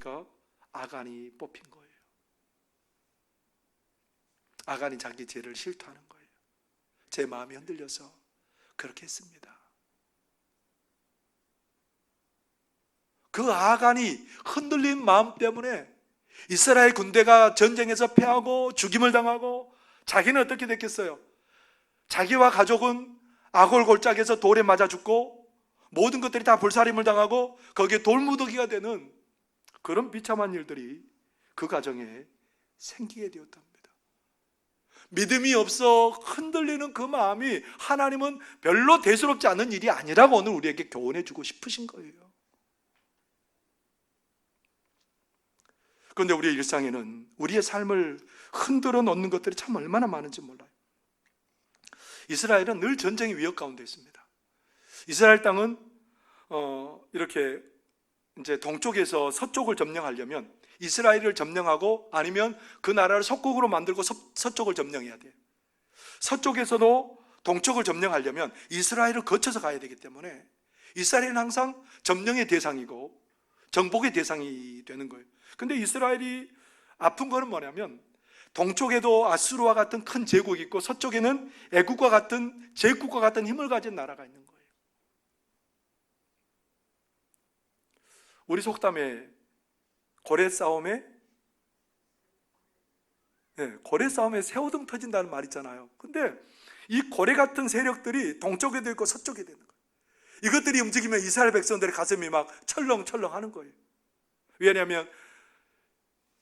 보니까 아간이 뽑힌 거예요. 아간이 자기 죄를 실토하는 거예요. 제 마음이 흔들려서 그렇게 했습니다. 그 아간이 흔들린 마음 때문에 이스라엘 군대가 전쟁에서 패하고 죽임을 당하고, 자기는 어떻게 됐겠어요? 자기와 가족은 아골 골짜기에서 돌에 맞아 죽고 모든 것들이 다 불살임을 당하고 거기에 돌무더기가 되는 그런 비참한 일들이 그 가정에 생기게 되었답니다. 믿음이 없어 흔들리는 그 마음이 하나님은 별로 대수롭지 않은 일이 아니라고 오늘 우리에게 교훈해 주고 싶으신 거예요. 그런데 우리의 일상에는 우리의 삶을 흔들어 놓는 것들이 참 얼마나 많은지 몰라요. 이스라엘은 늘 전쟁의 위협 가운데 있습니다. 이스라엘 땅은 이렇게 이제 동쪽에서 서쪽을 점령하려면 이스라엘을 점령하고 아니면 그 나라를 속국으로 만들고 서쪽을 점령해야 돼요. 서쪽에서도 동쪽을 점령하려면 이스라엘을 거쳐서 가야 되기 때문에 이스라엘은 항상 점령의 대상이고 정복의 대상이 되는 거예요. 근데 이스라엘이 아픈 거는 뭐냐면 동쪽에도 아수르와 같은 큰 제국이 있고 서쪽에는 애국과 같은 제국과 같은 힘을 가진 나라가 있는 거예요. 우리 속담에 고래 싸움에 새우등 터진다는 말 있잖아요. 근데 이 고래 같은 세력들이 동쪽에도 있고 서쪽에도 있는 거예요. 이것들이 움직이면 이스라엘 백성들의 가슴이 막 철렁철렁 하는 거예요. 왜냐하면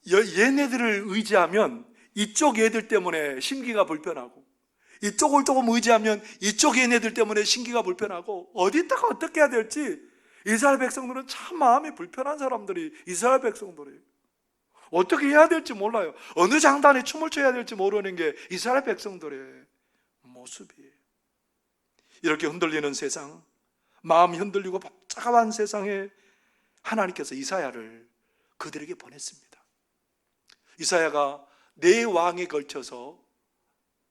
얘네들을 의지하면 이쪽 얘들 때문에 심기가 불편하고, 이쪽을 조금 의지하면 이쪽 얘네들 때문에 심기가 불편하고, 어디다가 어떻게 해야 될지 이스라엘 백성들은 참 마음이 불편한 사람들이 이스라엘 백성들이에요. 어떻게 해야 될지 몰라요. 어느 장단에 춤을 춰야 될지 모르는 게 이스라엘 백성들의 모습이에요. 이렇게 흔들리는 세상, 마음이 흔들리고 복잡한 세상에 하나님께서 이사야를 그들에게 보냈습니다. 이사야가 4왕에 걸쳐서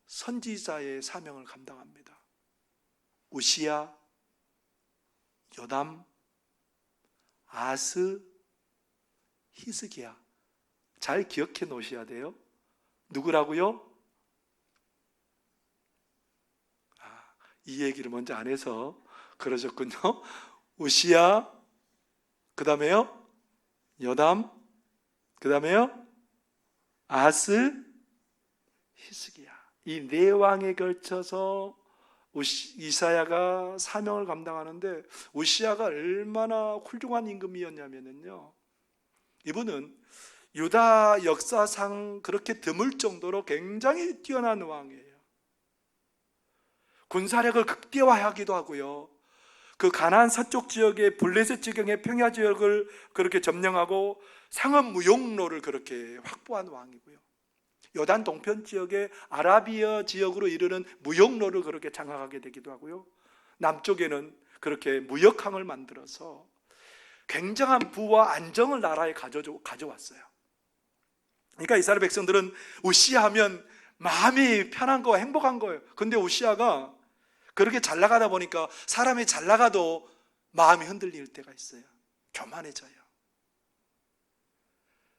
선지자의 사명을 감당합니다. 우시야, 요담, 아스, 히스기야. 잘 기억해 놓으셔야 돼요. 누구라고요? 이 얘기를 먼저 안 해서 그러셨군요. 우시야, 그 다음에요 요담, 그 다음에요 아스, 히스기야. 이 4왕에 걸쳐서 이사야가 사명을 감당하는데, 우시야가 얼마나 훌륭한 임금이었냐면요, 이분은 유다 역사상 그렇게 드물 정도로 굉장히 뛰어난 왕이에요. 군사력을 극대화하기도 하고요, 그 가나안 서쪽 지역의 블레셋 지경의 평야 지역을 그렇게 점령하고 상업 무역로를 그렇게 확보한 왕이고요, 요단 동편 지역의 아라비아 지역으로 이르는 무역로를 그렇게 장악하게 되기도 하고요, 남쪽에는 그렇게 무역항을 만들어서 굉장한 부와 안정을 나라에 가져왔어요. 그러니까 이스라엘 백성들은 우시야 하면 마음이 편한 거, 행복한 거예요. 근데 우시야가 그렇게 잘 나가다 보니까 사람이 잘 나가도 마음이 흔들릴 때가 있어요. 교만해져요.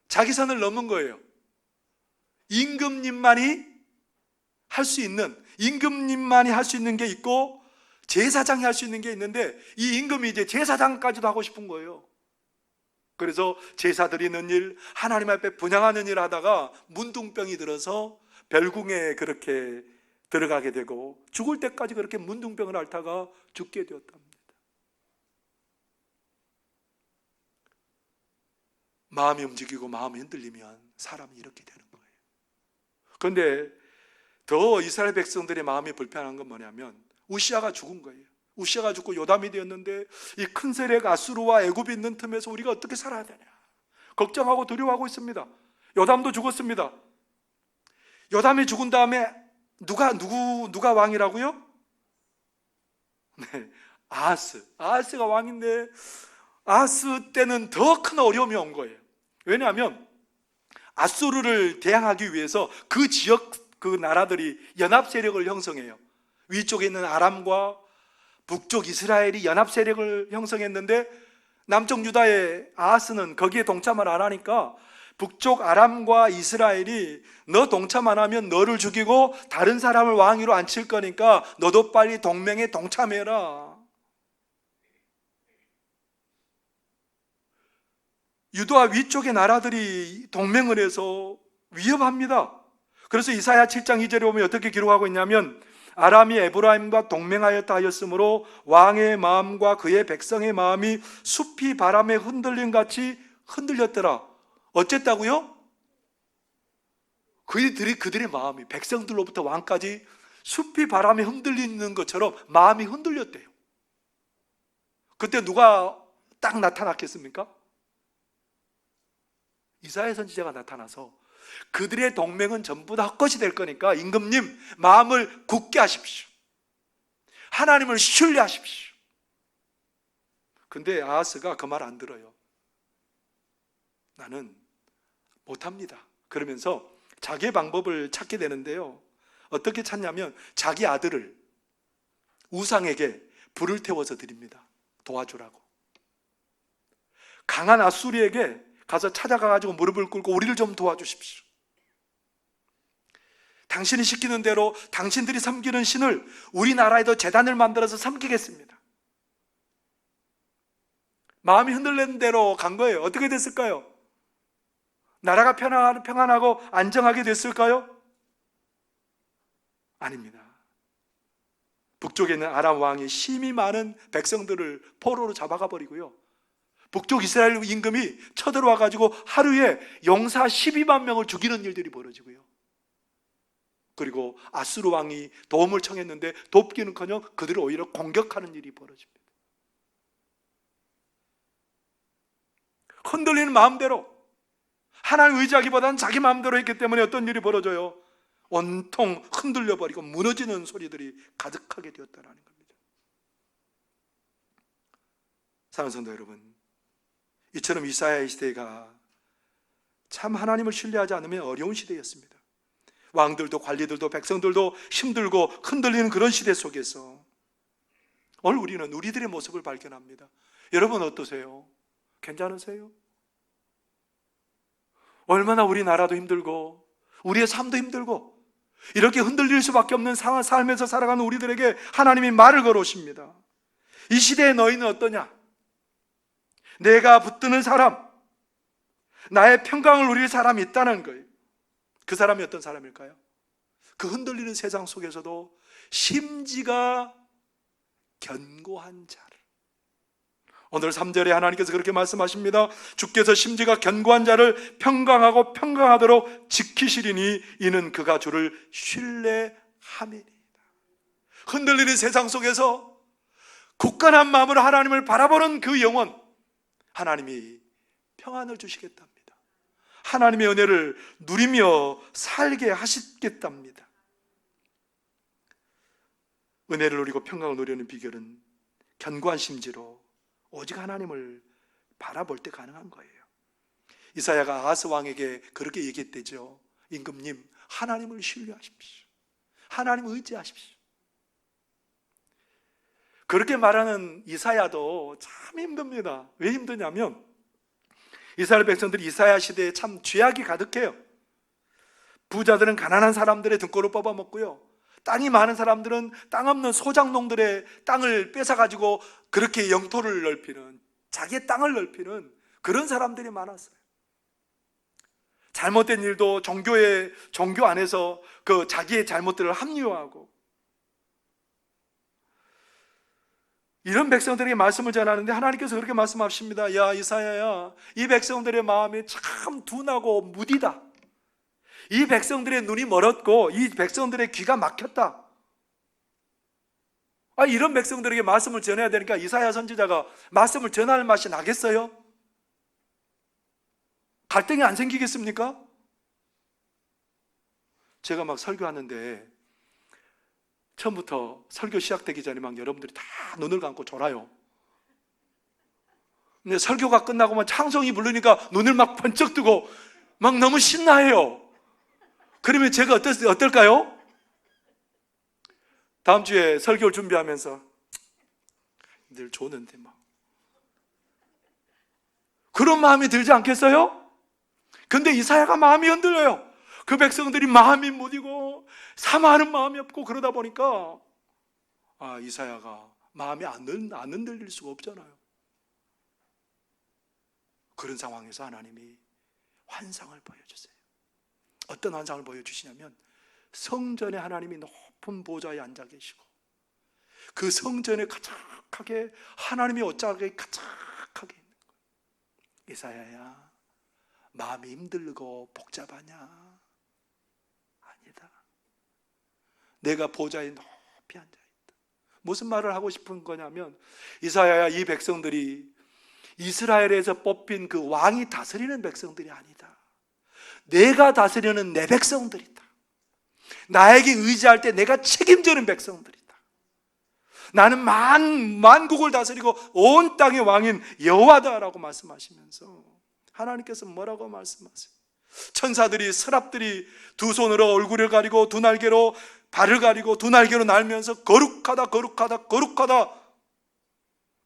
자기 선을 넘은 거예요. 임금님만이 할 수 있는 게 있고 제사장이 할 수 있는 게 있는데, 이 임금이 이제 제사장까지도 하고 싶은 거예요. 그래서 제사 드리는 일, 하나님 앞에 분향하는 일 하다가 문둥병이 들어서 별궁에 그렇게 들어가게 되고 죽을 때까지 그렇게 문둥병을 앓다가 죽게 되었답니다. 마음이 움직이고 마음이 흔들리면 사람이 이렇게 되는 거예요. 그런데 더 이스라엘 백성들의 마음이 불편한 건 뭐냐면 우시야가 죽은 거예요. 우시야가 죽고 요담이 되었는데 이 큰 세력 아수르와 애굽이 있는 틈에서 우리가 어떻게 살아야 되냐 걱정하고 두려워하고 있습니다. 요담도 죽었습니다. 요담이 죽은 다음에 누가 왕이라고요? 네, 아하스가 왕인데 아하스 때는 더 큰 어려움이 온 거예요. 왜냐하면 아수르를 대항하기 위해서 그 지역 그 나라들이 연합 세력을 형성해요. 위쪽에 있는 아람과 북쪽 이스라엘이 연합 세력을 형성했는데 남쪽 유다의 아하스는 거기에 동참을 안 하니까 북쪽 아람과 이스라엘이 너 동참 안 하면 너를 죽이고 다른 사람을 왕위로 앉힐 거니까 너도 빨리 동맹에 동참해라. 유다 위쪽의 나라들이 동맹을 해서 위협합니다. 그래서 이사야 7장 2절에 보면 어떻게 기록하고 있냐면 아람이 에브라임과 동맹하였다 하였으므로 왕의 마음과 그의 백성의 마음이 숲이 바람에 흔들림 같이 흔들렸더라. 어쨌다고요? 그들의 마음이 백성들로부터 왕까지 숲이 바람에 흔들리는 것처럼 마음이 흔들렸대요. 그때 누가 딱 나타났겠습니까? 이사야 선지자가 나타나서 그들의 동맹은 전부 다 헛것이 될 거니까 임금님 마음을 굳게 하십시오. 하나님을 신뢰하십시오. 근데 아하스가 그 말 안 들어요. 나는 못합니다. 그러면서 자기의 방법을 찾게 되는데요. 어떻게 찾냐면 자기 아들을 우상에게 불을 태워서 드립니다. 도와주라고. 강한 아수리에게 가서 찾아가가지고 무릎을 꿇고 우리를 좀 도와주십시오. 당신이 시키는 대로 당신들이 섬기는 신을 우리나라에도 제단을 만들어서 섬기겠습니다. 마음이 흔들리는 대로 간 거예요. 어떻게 됐을까요? 나라가 평안하고 안정하게 됐을까요? 아닙니다. 북쪽에 있는 아람 왕이 심히 많은 백성들을 포로로 잡아가 버리고요. 북쪽 이스라엘 임금이 쳐들어와 가지고 하루에 용사 12만 명을 죽이는 일들이 벌어지고요. 그리고 아수르 왕이 도움을 청했는데 돕기는커녕 그들을 오히려 공격하는 일이 벌어집니다. 흔들리는 마음대로 하나님 의지하기보다는 자기 마음대로 했기 때문에 어떤 일이 벌어져요? 온통 흔들려버리고 무너지는 소리들이 가득하게 되었다는 겁니다. 사랑하는 성도 여러분, 이처럼 이사야의 시대가 참 하나님을 신뢰하지 않으면 어려운 시대였습니다. 왕들도 관리들도 백성들도 힘들고 흔들리는 그런 시대 속에서 오늘 우리는 우리들의 모습을 발견합니다. 여러분 어떠세요? 괜찮으세요? 얼마나 우리나라도 힘들고 우리의 삶도 힘들고 이렇게 흔들릴 수밖에 없는 삶에서 살아가는 우리들에게 하나님이 말을 걸어오십니다. 이 시대에 너희는 어떠냐? 내가 붙드는 사람, 나의 평강을 누릴 사람이 있다는 거예요. 그 사람이 어떤 사람일까요? 그 흔들리는 세상 속에서도 심지가 견고한 자를. 오늘 3절에 하나님께서 그렇게 말씀하십니다. 주께서 심지가 견고한 자를 평강하고 평강하도록 지키시리니 이는 그가 주를 신뢰함이니이다. 흔들리는 세상 속에서 굳건한 마음으로 하나님을 바라보는 그 영혼, 하나님이 평안을 주시겠답니다. 하나님의 은혜를 누리며 살게 하시겠답니다. 은혜를 누리고 평강을 누리는 비결은 견고한 심지로 오직 하나님을 바라볼 때 가능한 거예요. 이사야가 아하스 왕에게 그렇게 얘기했대죠. 임금님, 하나님을 신뢰하십시오. 하나님을 의지하십시오. 그렇게 말하는 이사야도 참 힘듭니다. 왜 힘드냐면 이스라엘 백성들이 이사야 시대에 참 죄악이 가득해요. 부자들은 가난한 사람들의 등골을 뽑아먹고요, 땅이 많은 사람들은 땅 없는 소작농들의 땅을 뺏어가지고 그렇게 영토를 넓히는, 자기의 땅을 넓히는 그런 사람들이 많았어요. 잘못된 일도 종교 안에서 그 자기의 잘못들을 합리화하고, 이런 백성들에게 말씀을 전하는데 하나님께서 그렇게 말씀하십니다. 야 이사야야, 이 백성들의 마음이 참 둔하고 무디다. 이 백성들의 눈이 멀었고 이 백성들의 귀가 막혔다. 이런 백성들에게 말씀을 전해야 되니까 이사야 선지자가 말씀을 전할 맛이 나겠어요? 갈등이 안 생기겠습니까? 제가 막 설교하는데 처음부터 설교 시작되기 전에 막 여러분들이 다 눈을 감고 졸아요. 근데 설교가 끝나고만 찬송이 부르니까 눈을 막 번쩍 뜨고 막 너무 신나해요. 그러면 제가 어떨까요? 다음 주에 설교를 준비하면서 늘 조는데 막 그런 마음이 들지 않겠어요? 근데 이사야가 마음이 흔들려요. 그 백성들이 마음이 무디고 사모하는 마음이 없고 그러다 보니까 이사야가 마음이 안 흔들릴 수가 없잖아요. 그런 상황에서 하나님이 환상을 보여주세요. 어떤 환상을 보여주시냐면 성전에 하나님이 높은 보좌에 앉아 계시고 그 성전에 가득하게 하나님의 옷자락이 가득하게 있는 거예요. 이사야야, 마음이 힘들고 복잡하냐? 아니다. 내가 보좌에 높이 앉아있다. 무슨 말을 하고 싶은 거냐면 이사야야, 이 백성들이 이스라엘에서 뽑힌 그 왕이 다스리는 백성들이 아니다. 내가 다스리는 내 백성들이다. 나에게 의지할 때 내가 책임지는 백성들이다. 나는 만국을 다스리고 온 땅의 왕인 여호와다라고 말씀하시면서 하나님께서 뭐라고 말씀하세요? 천사들이, 서랍들이 두 손으로 얼굴을 가리고 두 날개로 발을 가리고 두 날개로 날면서 거룩하다 거룩하다 거룩하다,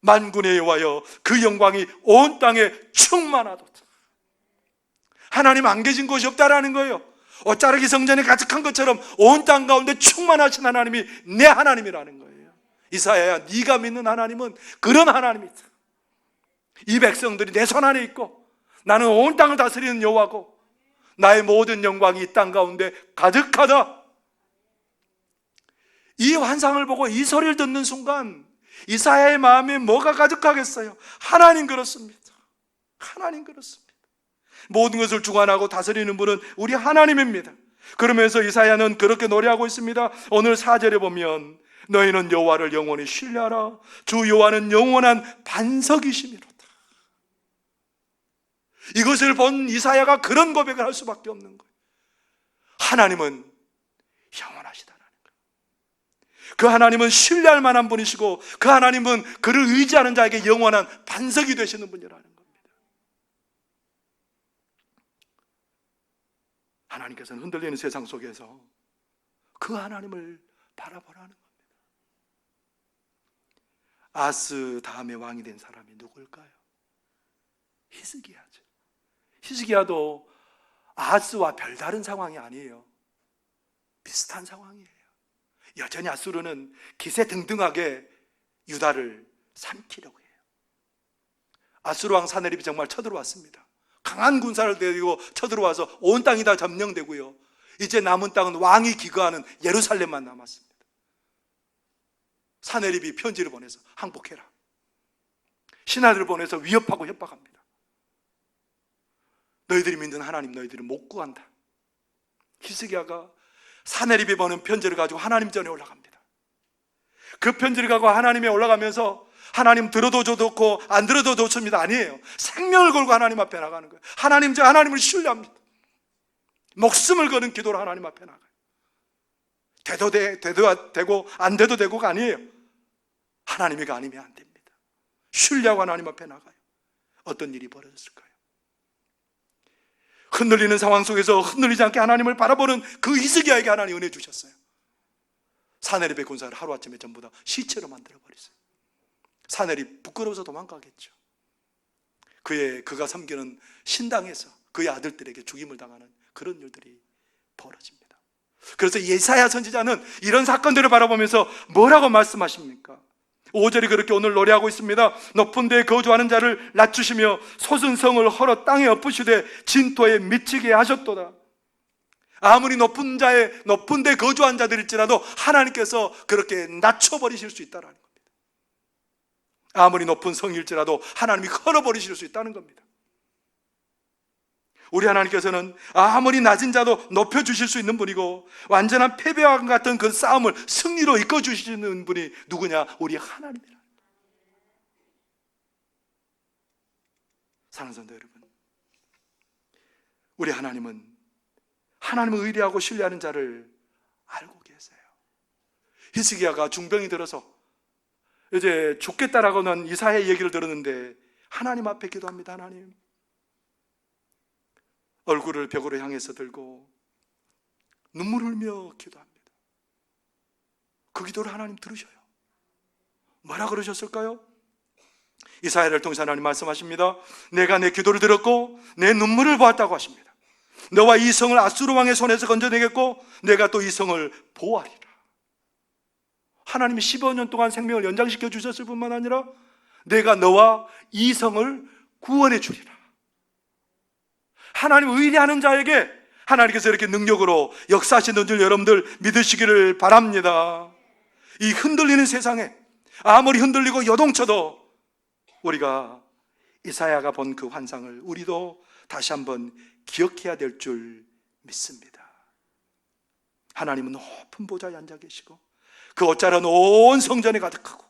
만군의 여호와여 그 영광이 온 땅에 충만하도다. 하나님 안 계신 곳이 없다라는 거예요. 옷자락이 성전에 가득한 것처럼 온 땅 가운데 충만하신 하나님이 내 하나님이라는 거예요. 이사야야, 네가 믿는 하나님은 그런 하나님이다. 이 백성들이 내 손 안에 있고 나는 온 땅을 다스리는 여호와고 나의 모든 영광이 이 땅 가운데 가득하다. 이 환상을 보고 이 소리를 듣는 순간 이사야의 마음에 뭐가 가득하겠어요? 하나님 그렇습니다. 하나님 그렇습니다. 모든 것을 주관하고 다스리는 분은 우리 하나님입니다. 그러면서 이사야는 그렇게 노래하고 있습니다. 오늘 4절에 보면 너희는 여호와를 영원히 신뢰하라. 주 여호와는 영원한 반석이시미로다. 이것을 본 이사야가 그런 고백을 할 수밖에 없는 거예요. 하나님은 영원하시다는 거예요. 그 하나님은 신뢰할 만한 분이시고 그 하나님은 그를 의지하는 자에게 영원한 반석이 되시는 분이라는 겁니다. 하나님께서는 흔들리는 세상 속에서 그 하나님을 바라보라는 겁니다. 아스 다음에 왕이 된 사람이 누굴까요? 히스기야죠. 히스기야도 아하스와 별다른 상황이 아니에요. 비슷한 상황이에요. 여전히 아수르는 기세등등하게 유다를 삼키려고 해요. 아수르 왕 사네립이 정말 쳐들어왔습니다. 강한 군사를 데리고 쳐들어와서 온 땅이 다 점령되고요. 이제 남은 땅은 왕이 기거하는 예루살렘만 남았습니다. 사네립이 편지를 보내서 항복해라. 신하들을 보내서 위협하고 협박합니다. 너희들이 믿는 하나님 너희들이 못 구한다. 히스기야가 사네립이 보낸 편지를 가지고 하나님 전에 올라갑니다. 그 편지를 가지고 하나님에 올라가면서 하나님 들어도 좋고 안 들어도 좋습니다 아니에요. 생명을 걸고 하나님 앞에 나가는 거예요. 하나님, 저 하나님을 신뢰합니다. 목숨을 거는 기도로 하나님 앞에 나가요. 돼도 되고 안 돼도 되고가 아니에요. 하나님이가 아니면 안 됩니다. 신뢰하고 하나님 앞에 나가요. 어떤 일이 벌어졌을까요? 흔들리는 상황 속에서 흔들리지 않게 하나님을 바라보는 그 히스기야에게 하나님 은혜 주셨어요. 사네립의 군사를 하루아침에 전부 다 시체로 만들어버렸어요. 사네립 부끄러워서 도망가겠죠. 그가 섬기는 신당에서 그의 아들들에게 죽임을 당하는 그런 일들이 벌어집니다. 그래서 예사야 선지자는 이런 사건들을 바라보면서 뭐라고 말씀하십니까? 5절이 그렇게 오늘 노래하고 있습니다. 높은 데에 거주하는 자를 낮추시며 솟은 성을 헐어 땅에 엎으시되 진토에 미치게 하셨도다. 아무리 높은 데 거주한 자들일지라도 하나님께서 그렇게 낮춰버리실 수 있다는 겁니다. 아무리 높은 성일지라도 하나님이 헐어버리실 수 있다는 겁니다. 우리 하나님께서는 아무리 낮은 자도 높여주실 수 있는 분이고 완전한 패배와 같은 그 싸움을 승리로 이끌어주시는 분이 누구냐? 우리 하나님이라. 사랑하는 성도 여러분, 우리 하나님은 하나님을 의뢰하고 신뢰하는 자를 알고 계세요. 히스기야가 중병이 들어서 이제 죽겠다라고는 이사야의 얘기를 들었는데 하나님 앞에 기도합니다. 하나님, 얼굴을 벽으로 향해서 들고 눈물을 흘며 기도합니다. 그 기도를 하나님 들으셔요. 뭐라 그러셨을까요? 이사야를 통해서 하나님 말씀하십니다. 내가 내 기도를 들었고 내 눈물을 보았다고 하십니다. 너와 이 성을 아수르 왕의 손에서 건져내겠고 내가 또 이 성을 보호하리라. 하나님이 15년 동안 생명을 연장시켜 주셨을 뿐만 아니라 내가 너와 이 성을 구원해 주리라. 하나님 의리하는 자에게 하나님께서 이렇게 능력으로 역사하시는 줄 여러분들 믿으시기를 바랍니다. 이 흔들리는 세상에 아무리 흔들리고 요동쳐도 우리가 이사야가 본 그 환상을 우리도 다시 한번 기억해야 될 줄 믿습니다. 하나님은 높은 보좌에 앉아 계시고 그 옷자락은 온 성전에 가득하고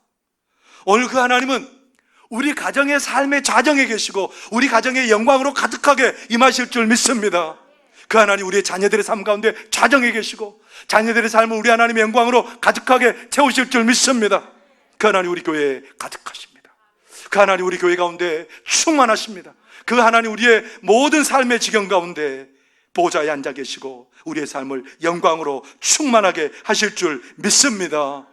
오늘 그 하나님은 우리 가정의 삶의 좌정에 계시고 우리 가정의 영광으로 가득하게 임하실 줄 믿습니다. 그 하나님 우리의 자녀들의 삶 가운데 좌정에 계시고 자녀들의 삶을 우리 하나님의 영광으로 가득하게 채우실 줄 믿습니다. 그 하나님 우리 교회에 가득하십니다. 그 하나님 우리 교회 가운데 충만하십니다. 그 하나님 우리의 모든 삶의 지경 가운데 보좌에 앉아 계시고 우리의 삶을 영광으로 충만하게 하실 줄 믿습니다.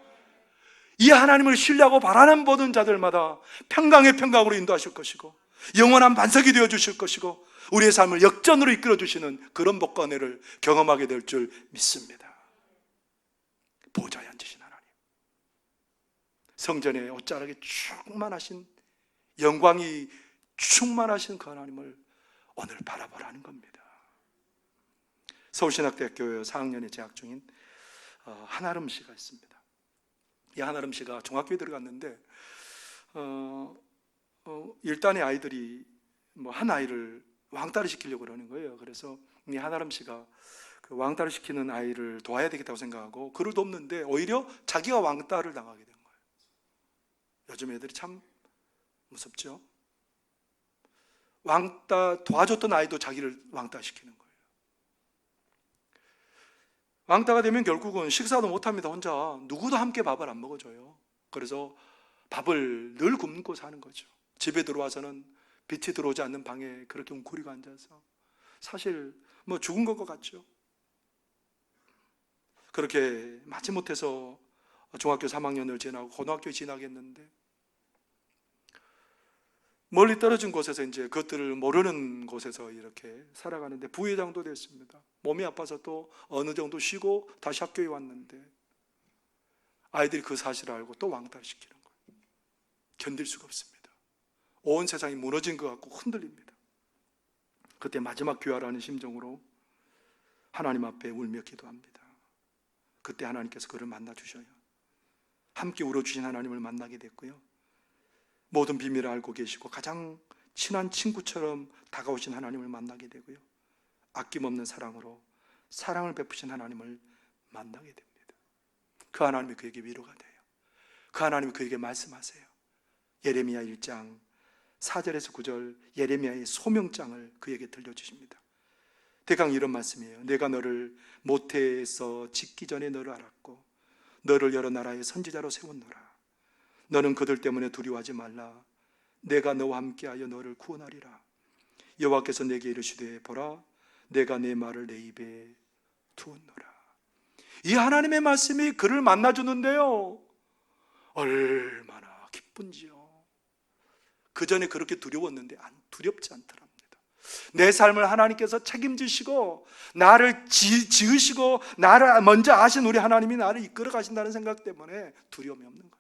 이 하나님을 신뢰하고 바라는 모든 자들마다 평강의 평강으로 인도하실 것이고 영원한 반석이 되어 주실 것이고 우리의 삶을 역전으로 이끌어 주시는 그런 복과 은혜를 경험하게 될 줄 믿습니다. 보좌에 앉으신 하나님, 성전의 옷자락에 충만하신 영광이 충만하신 그 하나님을 오늘 바라보라는 겁니다. 서울신학대학교 4학년에 재학 중인 한아름 씨가 있습니다. 이 한아름 씨가 중학교에 들어갔는데 일단의 아이들이 한 아이를 왕따를 시키려고 그러는 거예요. 그래서 이 한아름 씨가 그 왕따를 시키는 아이를 도와야 되겠다고 생각하고 그를 돕는데 오히려 자기가 왕따를 당하게 된 거예요. 요즘 애들이 참 무섭죠. 왕따 도와줬던 아이도 자기를 왕따시키는 거예요. 왕따가 되면 결국은 식사도 못합니다. 혼자 누구도 함께 밥을 안 먹어줘요. 그래서 밥을 늘 굶고 사는 거죠. 집에 들어와서는 빛이 들어오지 않는 방에 그렇게 웅크리고 앉아서 사실 죽은 것 같죠. 그렇게 마지못해서 중학교 3학년을 지나고 고등학교에 진학했는데 멀리 떨어진 곳에서 이제 그것들을 모르는 곳에서 이렇게 살아가는데 부회장도 됐습니다. 몸이 아파서 또 어느 정도 쉬고 다시 학교에 왔는데 아이들이 그 사실을 알고 또 왕따시키는 거예요. 견딜 수가 없습니다. 온 세상이 무너진 것 같고 흔들립니다. 그때 마지막 귀화라는 심정으로 하나님 앞에 울며 기도합니다. 그때 하나님께서 그를 만나 주셔요. 함께 울어주신 하나님을 만나게 됐고요. 모든 비밀을 알고 계시고 가장 친한 친구처럼 다가오신 하나님을 만나게 되고요. 아낌없는 사랑으로 사랑을 베푸신 하나님을 만나게 됩니다. 그 하나님이 그에게 위로가 돼요. 그 하나님이 그에게 말씀하세요. 예레미야 1장 4절에서 9절 예레미야의 소명장을 그에게 들려주십니다. 대강 이런 말씀이에요. 내가 너를 모태에서 짓기 전에 너를 알았고 너를 여러 나라의 선지자로 세웠노라. 너는 그들 때문에 두려워하지 말라. 내가 너와 함께하여 너를 구원하리라. 여호와께서 내게 이르시되 보라 내가 내 말을 내 입에 두었노라. 이 하나님의 말씀이 그를 만나주는데요 얼마나 기쁜지요. 그 전에 그렇게 두려웠는데 두렵지 않더랍니다. 내 삶을 하나님께서 책임지시고 나를 지으시고 나를 먼저 아신 우리 하나님이 나를 이끌어 가신다는 생각 때문에 두려움이 없는 거예요.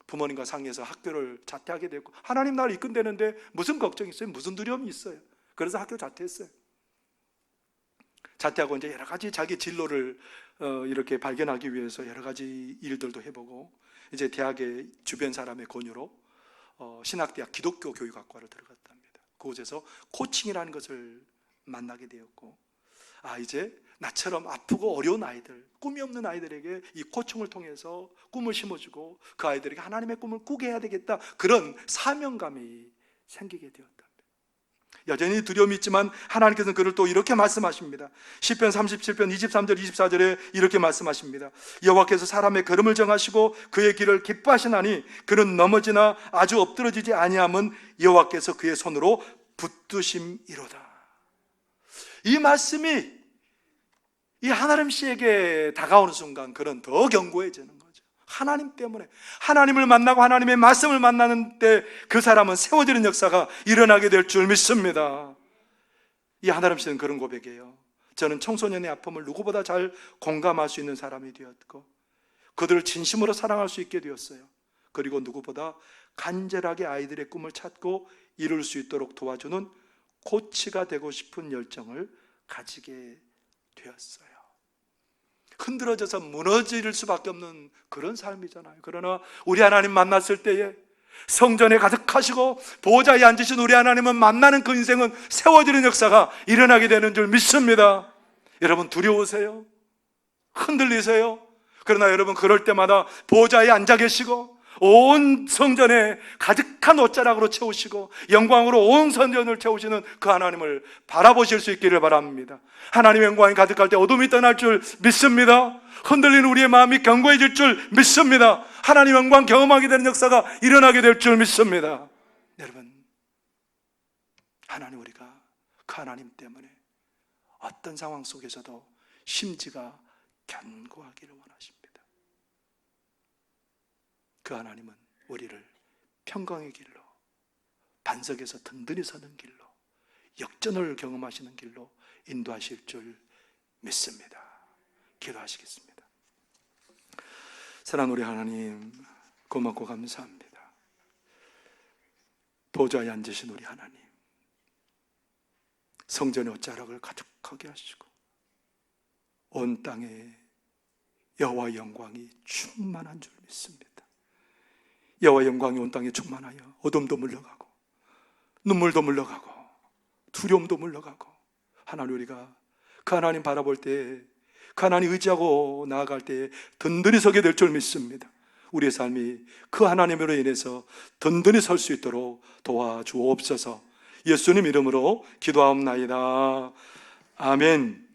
부모님과 상의해서 학교를 자퇴하게 됐고 하나님 나를 이끈다는데 무슨 걱정이 있어요? 무슨 두려움이 있어요? 그래서 학교 자퇴했어요. 자퇴하고 이제 여러 가지 자기 진로를 이렇게 발견하기 위해서 여러 가지 일들도 해보고 이제 대학의 주변 사람의 권유로 신학대학 기독교 교육학과를 들어갔답니다. 그곳에서 코칭이라는 것을 만나게 되었고 이제 나처럼 아프고 어려운 아이들, 꿈이 없는 아이들에게 이 코칭을 통해서 꿈을 심어주고 그 아이들에게 하나님의 꿈을 꾸게 해야 되겠다, 그런 사명감이 생기게 되었답니다. 여전히 두려움이 있지만 하나님께서는 그를 또 이렇게 말씀하십니다. 시편 37편 23절 24절에 이렇게 말씀하십니다. 여호와께서 사람의 걸음을 정하시고 그의 길을 기뻐하시나니 그는 넘어지나 아주 엎드러지지 아니함은 여호와께서 그의 손으로 붙드심이로다. 이 말씀이 이 한아름 씨에게 다가오는 순간 그는 더 견고해지는 거죠. 하나님 때문에, 하나님을 만나고 하나님의 말씀을 만나는 때 그 사람은 세워지는 역사가 일어나게 될 줄 믿습니다. 이 하나님 씨는 그런 고백이에요. 저는 청소년의 아픔을 누구보다 잘 공감할 수 있는 사람이 되었고, 그들을 진심으로 사랑할 수 있게 되었어요. 그리고 누구보다 간절하게 아이들의 꿈을 찾고 이룰 수 있도록 도와주는 코치가 되고 싶은 열정을 가지게 되었어요. 흔들어져서 무너질 수밖에 없는 그런 삶이잖아요. 그러나 우리 하나님 만났을 때에 성전에 가득하시고 보호자에 앉으신 우리 하나님은 만나는 그 인생은 세워지는 역사가 일어나게 되는 줄 믿습니다. 여러분 두려우세요? 흔들리세요? 그러나 여러분 그럴 때마다 보호자에 앉아 계시고 온 성전에 가득한 옷자락으로 채우시고 영광으로 온 성전을 채우시는 그 하나님을 바라보실 수 있기를 바랍니다. 하나님의 영광이 가득할 때 어둠이 떠날 줄 믿습니다. 흔들리는 우리의 마음이 견고해질 줄 믿습니다. 하나님의 영광 경험하게 되는 역사가 일어나게 될 줄 믿습니다. 여러분, 하나님, 우리가 그 하나님 때문에 어떤 상황 속에서도 심지가 견고하기를 원하십니다. 그 하나님은 우리를 평강의 길로, 반석에서 든든히 서는 길로, 역전을 경험하시는 길로 인도하실 줄 믿습니다. 기도하시겠습니다. 사랑하는 우리 하나님, 고맙고 감사합니다. 보좌에 앉으신 우리 하나님, 성전의 옷자락을 가득하게 하시고 온 땅에 여호와의 영광이 충만한 줄 믿습니다. 여호와의 영광이 온 땅에 충만하여 어둠도 물러가고 눈물도 물러가고 두려움도 물러가고, 하나님, 우리가 그 하나님 바라볼 때, 그 하나님 의지하고 나아갈 때 든든히 서게 될 줄 믿습니다. 우리의 삶이 그 하나님으로 인해서 든든히 설 수 있도록 도와주옵소서. 예수님 이름으로 기도하옵나이다. 아멘.